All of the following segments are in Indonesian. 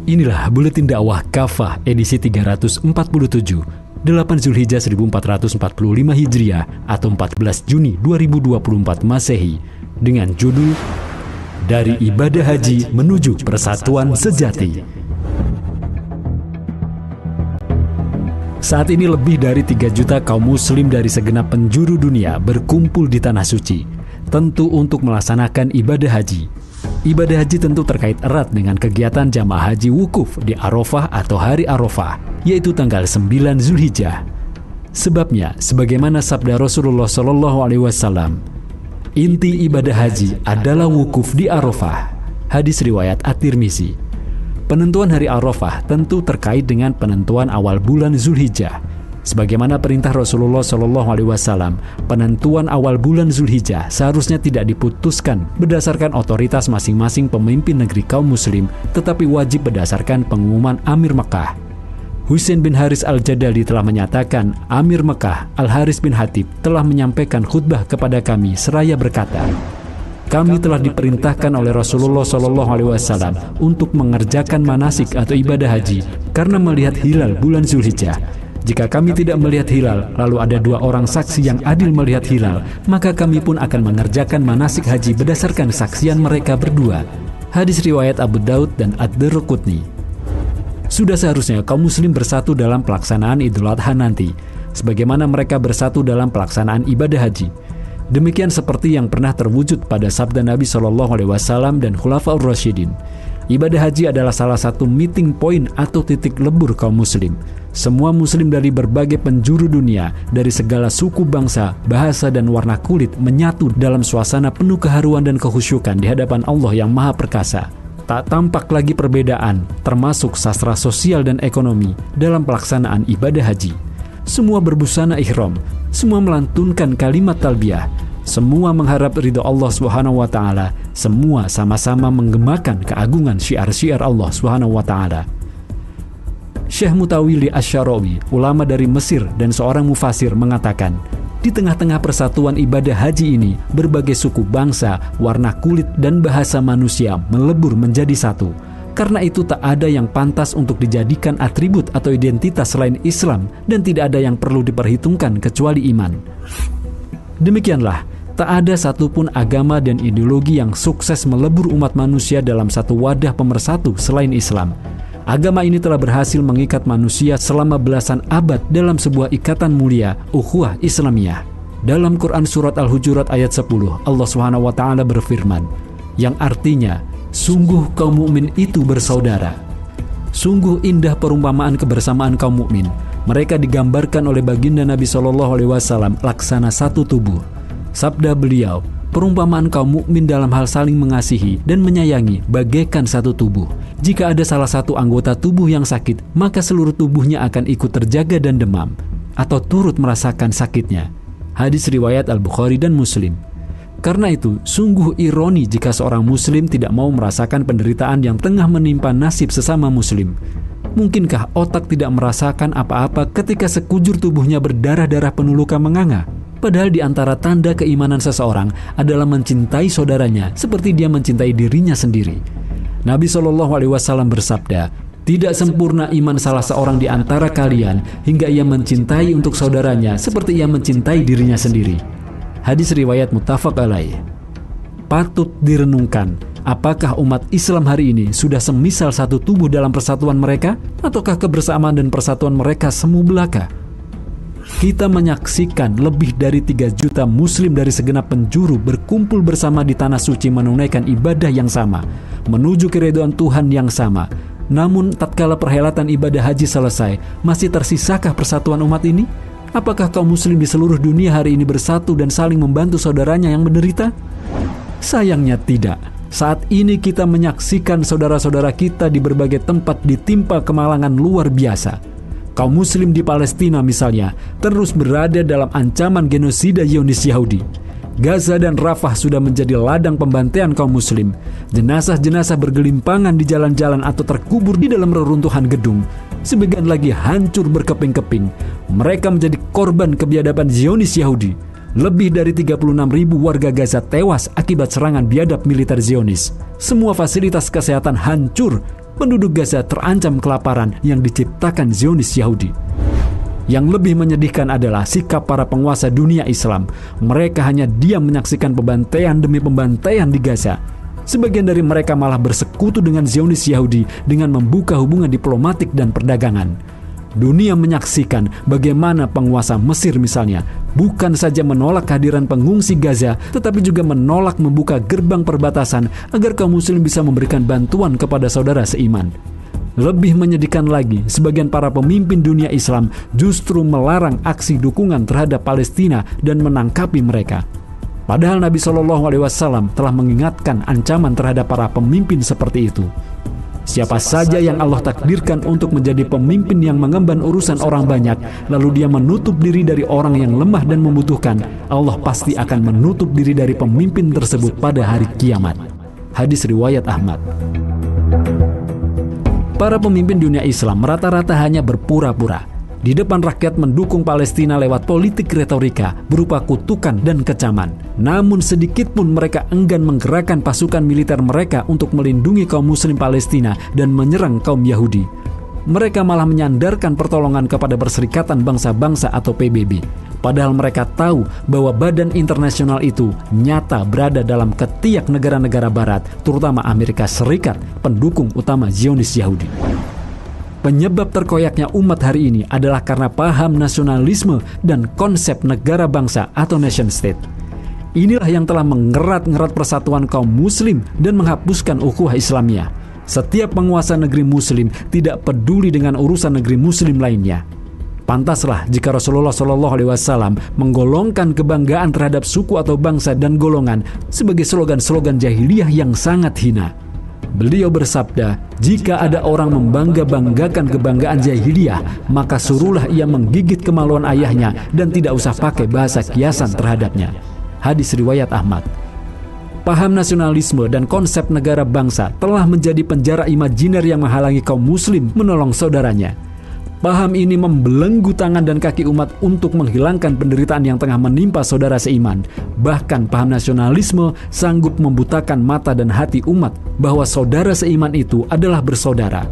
Inilah Buletin Dakwah Kafah edisi 347, 8 Zulhijjah 1445 Hijriah atau 14 Juni 2024 Masehi dengan judul Dari Ibadah Haji Menuju Persatuan Sejati. Saat ini lebih dari 3 juta kaum muslim dari segenap penjuru dunia berkumpul di Tanah Suci, tentu untuk melaksanakan ibadah haji. Ibadah haji tentu terkait erat dengan kegiatan jamaah haji wukuf di Arafah atau hari Arafah, yaitu tanggal 9 Zulhijjah. Sebabnya, sebagaimana sabda Rasulullah SAW, inti ibadah haji adalah wukuf di Arafah. Hadis riwayat At-Tirmizi. Penentuan hari Arafah tentu terkait dengan penentuan awal bulan Zulhijjah. Sebagaimana perintah Rasulullah SAW, penentuan awal bulan Zulhijjah seharusnya tidak diputuskan berdasarkan otoritas masing-masing pemimpin negeri kaum muslim, tetapi wajib berdasarkan pengumuman Amir Mekah. Husain bin Haris al-Jadali telah menyatakan, Amir Mekah Al-Haris bin Hatib telah menyampaikan khutbah kepada kami seraya berkata, kami telah diperintahkan oleh Rasulullah SAW untuk mengerjakan manasik atau ibadah haji karena melihat hilal bulan Zulhijjah. Jika kami tidak melihat hilal, lalu ada 2 orang saksi yang adil melihat hilal, maka kami pun akan mengerjakan manasik haji berdasarkan kesaksian mereka berdua. Hadis riwayat Abu Daud dan Ad-Darqutni. Sudah seharusnya kaum muslim bersatu dalam pelaksanaan Idul Adha nanti, sebagaimana mereka bersatu dalam pelaksanaan ibadah haji. Demikian seperti yang pernah terwujud pada sabda Nabi SAW dan Khulafaur Rasyidin. Ibadah haji adalah salah satu meeting point atau titik lebur kaum muslim. Semua muslim dari berbagai penjuru dunia, dari segala suku bangsa, bahasa dan warna kulit menyatu dalam suasana penuh keharuan dan kekhusyukan di hadapan Allah yang Maha Perkasa. Tak tampak lagi perbedaan, termasuk sastra sosial dan ekonomi dalam pelaksanaan ibadah haji. Semua berbusana ihram, semua melantunkan kalimat talbiyah, semua mengharap ridho Allah SWT, semua sama-sama menggemakan keagungan syiar-syiar Allah SWT. Syekh Mutawili Asy-Syarawi, ulama dari Mesir dan seorang mufasir, mengatakan, di tengah-tengah persatuan ibadah haji ini, berbagai suku bangsa, warna kulit dan bahasa manusia melebur menjadi satu. Karena itu tak ada yang pantas untuk dijadikan atribut atau identitas selain Islam dan tidak ada yang perlu diperhitungkan kecuali iman. Demikianlah, tak ada satupun agama dan ideologi yang sukses melebur umat manusia dalam satu wadah pemersatu selain Islam. Agama ini telah berhasil mengikat manusia selama belasan abad dalam sebuah ikatan mulia, ukhuwah Islamiyah. Dalam Quran Surat Al-Hujurat ayat 10, Allah SWT berfirman, yang artinya, sungguh kaum mukmin itu bersaudara. Sungguh indah perumpamaan kebersamaan kaum mukmin. Mereka digambarkan oleh baginda Nabi SAW laksana satu tubuh. Sabda beliau, perumpamaan kaum mukmin dalam hal saling mengasihi dan menyayangi bagaikan satu tubuh. Jika ada salah satu anggota tubuh yang sakit, maka seluruh tubuhnya akan ikut terjaga dan demam atau turut merasakan sakitnya. Hadis riwayat Al-Bukhari dan Muslim. Karena itu, sungguh ironi jika seorang muslim tidak mau merasakan penderitaan yang tengah menimpa nasib sesama muslim. Mungkinkah otak tidak merasakan apa-apa ketika sekujur tubuhnya berdarah-darah penuh luka menganga? Padahal di antara tanda keimanan seseorang adalah mencintai saudaranya seperti dia mencintai dirinya sendiri. Nabi SAW bersabda, tidak sempurna iman salah seorang di antara kalian hingga ia mencintai untuk saudaranya seperti ia mencintai dirinya sendiri. Hadis riwayat muttafaq alaih. Patut direnungkan, apakah umat Islam hari ini sudah semisal satu tubuh dalam persatuan mereka? Ataukah kebersamaan dan persatuan mereka semu belaka? Kita menyaksikan lebih dari 3 juta muslim dari segenap penjuru berkumpul bersama di Tanah Suci menunaikan ibadah yang sama, menuju keridhaan Tuhan yang sama. Namun tatkala perhelatan ibadah haji selesai, masih tersisakah persatuan umat ini? Apakah kaum muslim di seluruh dunia hari ini bersatu dan saling membantu saudaranya yang menderita? Sayangnya tidak. Saat ini kita menyaksikan saudara-saudara kita di berbagai tempat ditimpa kemalangan luar biasa. Kaum muslim di Palestina misalnya terus berada dalam ancaman genosida Zionis Yahudi. Gaza dan Rafah sudah menjadi ladang pembantaian kaum muslim. Jenazah-jenazah bergelimpangan di jalan-jalan atau terkubur di dalam reruntuhan gedung. Sebagian lagi hancur berkeping-keping. Mereka menjadi korban kebiadaban Zionis Yahudi. Lebih dari 36.000 warga Gaza tewas akibat serangan biadab militer Zionis. Semua fasilitas kesehatan hancur. Penduduk Gaza terancam kelaparan yang diciptakan Zionis Yahudi. Yang lebih menyedihkan adalah sikap para penguasa dunia Islam. Mereka hanya diam menyaksikan pembantaian demi pembantaian di Gaza. Sebagian dari mereka malah bersekutu dengan Zionis Yahudi dengan membuka hubungan diplomatik dan perdagangan. Dunia menyaksikan bagaimana penguasa Mesir misalnya bukan saja menolak kehadiran pengungsi Gaza, tetapi juga menolak membuka gerbang perbatasan agar kaum muslim bisa memberikan bantuan kepada saudara seiman. Lebih menyedihkan lagi, sebagian para pemimpin dunia Islam justru melarang aksi dukungan terhadap Palestina dan menangkapi mereka. Padahal Nabi SAW telah mengingatkan ancaman terhadap para pemimpin seperti itu. Siapa saja yang Allah takdirkan untuk menjadi pemimpin yang mengemban urusan orang banyak, lalu dia menutup diri dari orang yang lemah dan membutuhkan, Allah pasti akan menutup diri dari pemimpin tersebut pada hari kiamat. Hadis riwayat Ahmad. Para pemimpin dunia Islam rata-rata hanya berpura-pura. Di depan rakyat mendukung Palestina lewat politik retorika berupa kutukan dan kecaman. Namun sedikit pun mereka enggan menggerakkan pasukan militer mereka untuk melindungi kaum muslim Palestina dan menyerang kaum Yahudi. Mereka malah menyandarkan pertolongan kepada Perserikatan Bangsa-Bangsa atau PBB. Padahal mereka tahu bahwa badan internasional itu nyata berada dalam ketiak negara-negara barat, terutama Amerika Serikat, pendukung utama Zionis Yahudi. Penyebab terkoyaknya umat hari ini adalah karena paham nasionalisme dan konsep negara bangsa atau nation state. Inilah yang telah mengerat-ngerat persatuan kaum muslim dan menghapuskan ukhuwah Islamiyah. Setiap penguasa negeri muslim tidak peduli dengan urusan negeri muslim lainnya. Pantaslah jika Rasulullah SAW menggolongkan kebanggaan terhadap suku atau bangsa dan golongan sebagai slogan-slogan jahiliyah yang sangat hina. Beliau bersabda, jika ada orang membangga-banggakan kebanggaan jahiliyah, maka suruhlah ia menggigit kemaluan ayahnya dan tidak usah pakai bahasa kiasan terhadapnya. Hadis riwayat Ahmad. Paham nasionalisme dan konsep negara bangsa telah menjadi penjara imajiner yang menghalangi kaum muslim menolong saudaranya. Paham ini membelenggu tangan dan kaki umat untuk menghilangkan penderitaan yang tengah menimpa saudara seiman. Bahkan paham nasionalisme sanggup membutakan mata dan hati umat bahwa saudara seiman itu adalah bersaudara.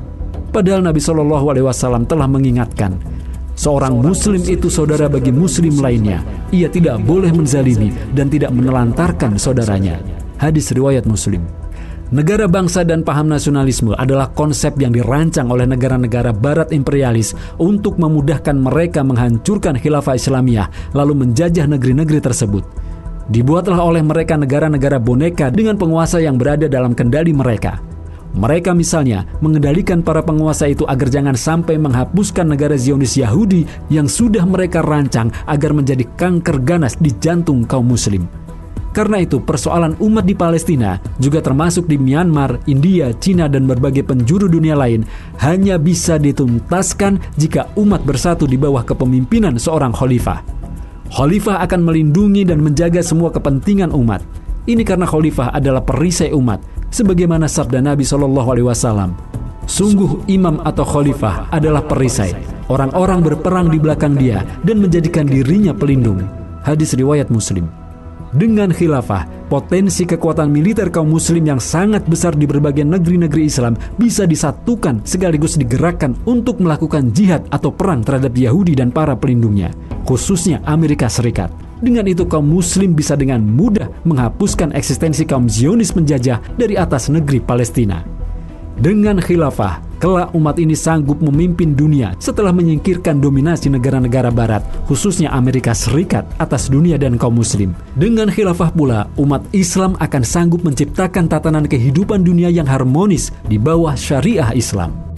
Padahal Nabi SAW telah mengingatkan, seorang muslim itu saudara bagi muslim lainnya. Ia tidak boleh menzalimi dan tidak menelantarkan saudaranya. Hadis riwayat Muslim. Negara bangsa dan paham nasionalisme adalah konsep yang dirancang oleh negara-negara barat imperialis untuk memudahkan mereka menghancurkan khilafah Islamiyah lalu menjajah negeri-negeri tersebut. Dibuatlah oleh mereka negara-negara boneka dengan penguasa yang berada dalam kendali mereka. Mereka misalnya mengendalikan para penguasa itu agar jangan sampai menghapuskan negara Zionis Yahudi yang sudah mereka rancang agar menjadi kanker ganas di jantung kaum muslim. Karena itu persoalan umat di Palestina, juga termasuk di Myanmar, India, Cina, dan berbagai penjuru dunia lain, hanya bisa dituntaskan jika umat bersatu di bawah kepemimpinan seorang khalifah. Khalifah akan melindungi dan menjaga semua kepentingan umat. Ini karena khalifah adalah perisai umat, sebagaimana sabda Nabi SAW. Sungguh imam atau khalifah adalah perisai. Orang-orang berperang di belakang dia dan menjadikan dirinya pelindung. Hadis riwayat Muslim. Dengan khilafah, potensi kekuatan militer kaum muslim yang sangat besar di berbagai negeri-negeri Islam bisa disatukan sekaligus digerakkan untuk melakukan jihad atau perang terhadap Yahudi dan para pelindungnya, khususnya Amerika Serikat. Dengan itu kaum muslim bisa dengan mudah menghapuskan eksistensi kaum Zionis penjajah dari atas negeri Palestina. Dengan khilafah, kelak umat ini sanggup memimpin dunia setelah menyingkirkan dominasi negara-negara barat, khususnya Amerika Serikat atas dunia dan kaum muslim. Dengan khilafah pula, umat Islam akan sanggup menciptakan tatanan kehidupan dunia yang harmonis di bawah syariah Islam.